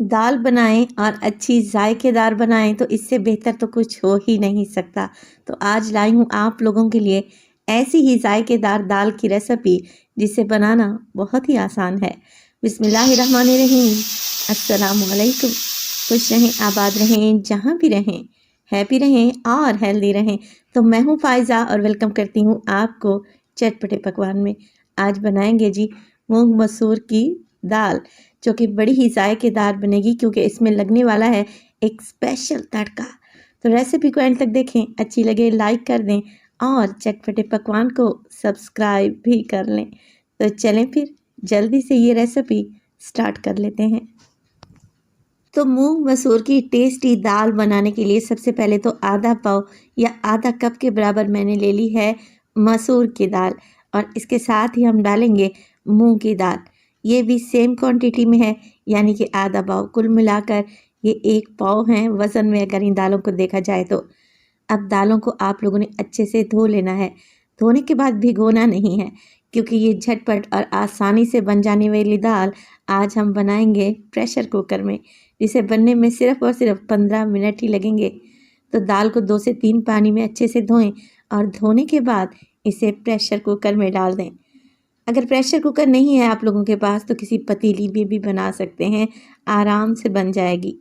दाल बनाएं और अच्छी जायकेदार बनाएं तो इससे बेहतर तो कुछ हो ही नहीं सकता। तो आज लाई हूँ आप लोगों के लिए ऐसी ही जायकेदार दाल की रेसिपी जिसे बनाना बहुत ही आसान है। बिस्मिल्लाहिर्रहमानिर्रहीम। अस्सलाम वालेकुम। खुश रहें, आबाद रहें, जहाँ भी रहें, हैप्पी रहें और हेल्दी रहें। तो मैं हूँ फ़ायज़ा और वेलकम करती हूँ आपको चटपटे पकवान में। आज बनाएंगे जी मूंग मसूर की दाल, जो कि बड़ी ही जायकेदार बनेगी क्योंकि इसमें लगने वाला है एक स्पेशल तड़का। तो रेसिपी को एंड तक देखें, अच्छी लगे लाइक कर दें और चटपटे पकवान को सब्सक्राइब भी कर लें। तो चलें फिर जल्दी से ये रेसिपी स्टार्ट कर लेते हैं। तो मूंग मसूर की टेस्टी दाल बनाने के लिए सबसे पहले तो आधा पाव या आधा कप के बराबर मैंने ले ली है मसूर की दाल, और इसके साथ ही हम डालेंगे मूंग की दाल। ये भी सेम क्वांटिटी में है, यानी कि आधा पाव। कुल मिलाकर ये एक पाव हैं वज़न में अगर इन दालों को देखा जाए तो। अब दालों को आप लोगों ने अच्छे से धो लेना है। धोने के बाद भिगोना नहीं है, क्योंकि ये झटपट और आसानी से बन जाने वाली दाल आज हम बनाएंगे प्रेशर कुकर में, जिसे बनने में सिर्फ़ और सिर्फ 15 मिनट ही लगेंगे। तो दाल को 2 से 3 पानी में अच्छे से धोएं और धोने के बाद इसे प्रेशर कुकर में डाल दें। अगर प्रेशर कुकर नहीं है आप लोगों के पास तो किसी पतीली में भी बना सकते हैं, आराम से बन जाएगी।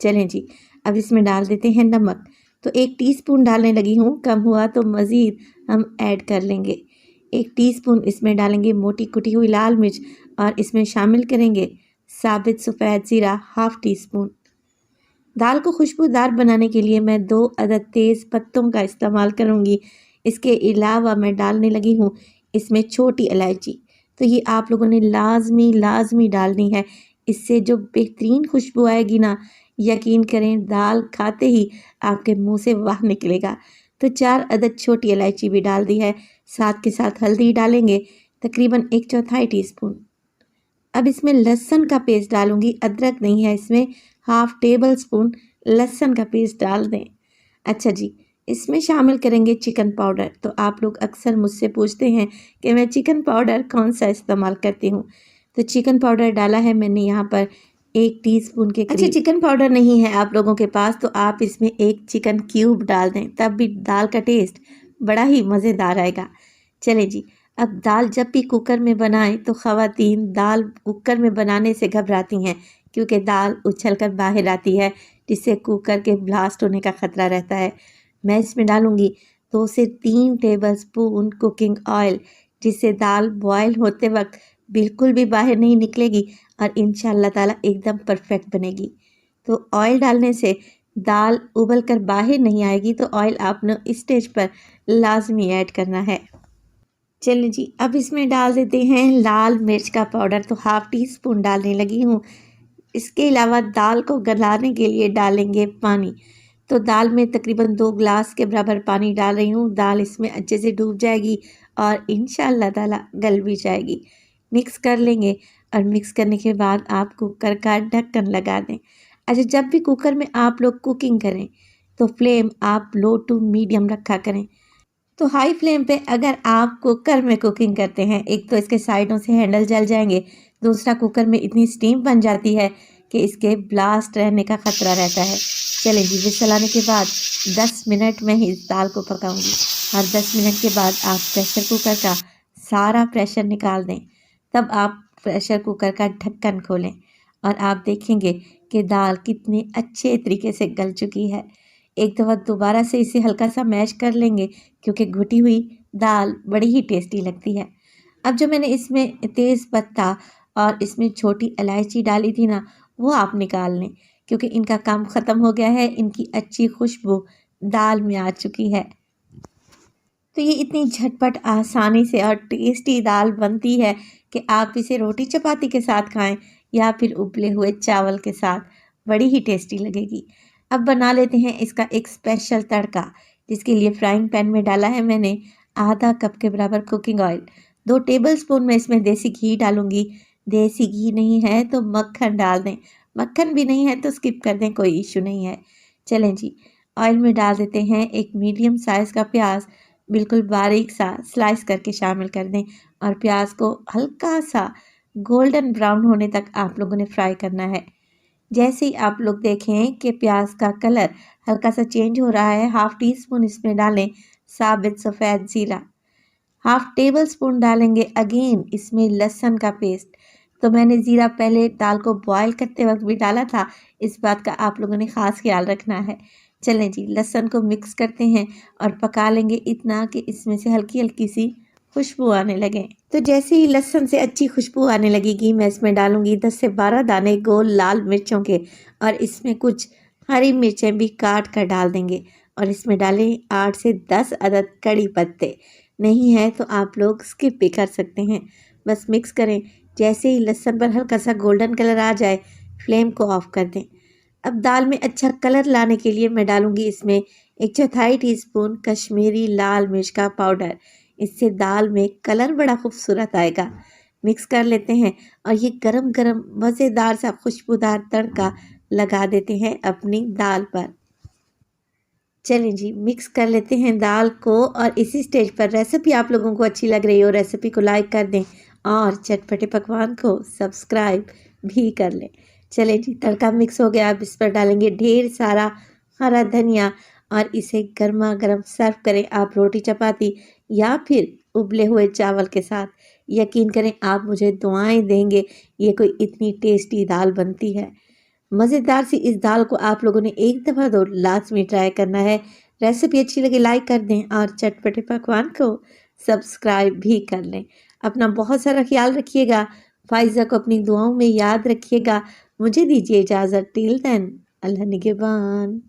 चलें जी, अब इसमें डाल देते हैं नमक। तो 1 टीस्पून डालने लगी हूँ, कम हुआ तो मज़ीद हम ऐड कर लेंगे। 1 टीस्पून इसमें डालेंगे मोटी कुटी हुई लाल मिर्च, और इसमें शामिल करेंगे साबित सफ़ेद ज़ीरा हाफ़ टी स्पून। दाल को खुशबूदार बनाने के लिए मैं 2 अदद तेज़ पत्तों का इस्तेमाल करूँगी। इसके अलावा मैं डालने लगी हूँ इसमें छोटी इलायची। तो ये आप लोगों ने लाजमी डालनी है। इससे जो बेहतरीन खुशबू आएगी ना, यकीन करें दाल खाते ही आपके मुंह से वाह निकलेगा। तो 4 अदद छोटी इलायची भी डाल दी है। साथ के साथ हल्दी डालेंगे तकरीबन 1/4 टीस्पून। अब इसमें लहसुन का पेस्ट डालूंगी, अदरक नहीं है इसमें। हाफ टेबल स्पून लहसुन का पेस्ट डाल दें। अच्छा जी, इसमें शामिल करेंगे चिकन पाउडर। तो आप लोग अक्सर मुझसे पूछते हैं कि मैं चिकन पाउडर कौन सा इस्तेमाल करती हूँ। तो चिकन पाउडर डाला है मैंने यहाँ पर 1 टीस्पून के करीब। अच्छा, चिकन पाउडर नहीं है आप लोगों के पास तो आप इसमें 1 चिकन क्यूब डाल दें, तब भी दाल का टेस्ट बड़ा ही मज़ेदार आएगा। चले जी, अब दाल जब भी कुकर में बनाएं तो ख़वातीन दाल कुकर में बनाने से घबराती हैं, क्योंकि दाल उछलकर बाहर आती है, जिससे कुकर के ब्लास्ट होने का ख़तरा रहता है। मैं इसमें डालूंगी 2 से 3 टेबलस्पून कुकिंग ऑयल, जिससे दाल बॉयल होते वक्त बिल्कुल भी बाहर नहीं निकलेगी और इंशाअल्लाह ताला एकदम परफेक्ट बनेगी। तो ऑयल डालने से दाल उबल कर बाहर नहीं आएगी, तो ऑयल आपने इस स्टेज पर लाजमी ऐड करना है। चलिए जी, अब इसमें डाल देते हैं लाल मिर्च का पाउडर। तो हाफ टी स्पून डालने लगी हूँ। इसके अलावा दाल को गलाने के लिए डालेंगे पानी। तो दाल में तकरीबन 2 ग्लास के बराबर पानी डाल रही हूँ। दाल इसमें अच्छे से डूब जाएगी और इंशाअल्लाह ताला गल भी जाएगी। मिक्स कर लेंगे, और मिक्स करने के बाद आप कुकर का ढक्कन लगा दें। अच्छा, जब भी कुकर में आप लोग कुकिंग करें तो फ्लेम आप लो टू मीडियम रखा करें। तो हाई फ्लेम पे अगर आप कुकर में कुकिंग करते हैं, एक तो इसके साइडों से हैंडल जल जाएंगे, दूसरा कुकर में इतनी स्टीम बन जाती है कि इसके ब्लास्ट रहने का ख़तरा रहता है। चलें जी, विसल आने के बाद 10 मिनट में ही इस दाल को पकाऊंगी, और 10 मिनट के बाद आप प्रेशर कुकर का सारा प्रेशर निकाल दें। तब आप प्रेशर कुकर का ढक्कन खोलें और आप देखेंगे कि दाल कितने अच्छे तरीके से गल चुकी है। एक दफ़ा दोबारा से इसे हल्का सा मैश कर लेंगे, क्योंकि घुटी हुई दाल बड़ी ही टेस्टी लगती है। अब जो मैंने इसमें तेज़ पत्ता और इसमें छोटी इलायची डाली थी ना, वो आप निकाल लें, क्योंकि इनका काम ख़त्म हो गया है। इनकी अच्छी खुशबू दाल में आ चुकी है। तो ये इतनी झटपट आसानी से और टेस्टी दाल बनती है कि आप इसे रोटी चपाती के साथ खाएं या फिर उबले हुए चावल के साथ, बड़ी ही टेस्टी लगेगी। अब बना लेते हैं इसका एक स्पेशल तड़का, जिसके लिए फ्राइंग पैन में डाला है मैंने आधा कप के बराबर कुकिंग ऑयल। 2 टेबलस्पून में इसमें देसी घी डालूंगी। देसी घी नहीं है तो मक्खन डाल दें, मक्खन भी नहीं है तो स्किप कर दें, कोई इशू नहीं है। चलें जी, ऑयल में डाल देते हैं एक मीडियम साइज़ का प्याज, बिल्कुल बारीक सा स्लाइस करके शामिल कर दें, और प्याज को हल्का सा गोल्डन ब्राउन होने तक आप लोगों ने फ्राई करना है। जैसे ही आप लोग देखें कि प्याज का कलर हल्का सा चेंज हो रहा है, हाफ टी स्पून इसमें डालें साबित सफ़ेद जीरा। हाफ टेबल स्पून डालेंगे अगेन इसमें लहसुन का पेस्ट। तो मैंने ज़ीरा पहले दाल को बॉयल करते वक्त भी डाला था, इस बात का आप लोगों ने ख़ास ख्याल रखना है। चलें जी, लहसुन को मिक्स करते हैं और पका लेंगे इतना कि इसमें से हल्की हल्की सी खुशबू आने लगे। तो जैसे ही लहसुन से अच्छी खुशबू आने लगेगी, मैं इसमें डालूंगी 10 से 12 दाने गोल लाल मिर्चों के, और इसमें कुछ हरी मिर्चें भी काट कर डाल देंगे। और इसमें डालें 8 से 10 अदद कड़ी पत्ते। नहीं है तो आप लोग स्किप भी कर सकते हैं। बस मिक्स करें। जैसे ही लहसुन पर हल्का सा गोल्डन कलर आ जाए, फ्लेम को ऑफ कर दें। अब दाल में अच्छा कलर लाने के लिए मैं डालूंगी इसमें 1/4 टीस्पून कश्मीरी लाल मिर्च का पाउडर। इससे दाल में कलर बड़ा खूबसूरत आएगा। मिक्स कर लेते हैं और ये गरम गरम मज़ेदार सा खुशबूदार तड़का लगा देते हैं अपनी दाल पर। चलें जी, मिक्स कर लेते हैं दाल को। और इसी स्टेज पर रेसिपी आप लोगों को अच्छी लग रही हो, रेसिपी को लाइक कर दें और चटपटे पकवान को सब्सक्राइब भी कर लें। चलें जी, तड़का मिक्स हो गया। अब इस पर डालेंगे ढेर सारा हरा धनिया और इसे गर्मा गर्म सर्व करें आप रोटी चपाती या फिर उबले हुए चावल के साथ। यकीन करें आप मुझे दुआएं देंगे, ये कोई इतनी टेस्टी दाल बनती है। मज़ेदार सी इस दाल को आप लोगों ने एक दफ़ा तो लाज़मी ट्राई करना है। रेसिपी अच्छी लगी लाइक कर दें और चटपटे पकवान को सब्सक्राइब भी कर लें। अपना बहुत सारा ख्याल रखिएगा। फ़ाइज़ा को अपनी दुआओं में याद रखिएगा। मुझे दीजिए इजाज़त। टिल देन, अल्लाह निगहबान।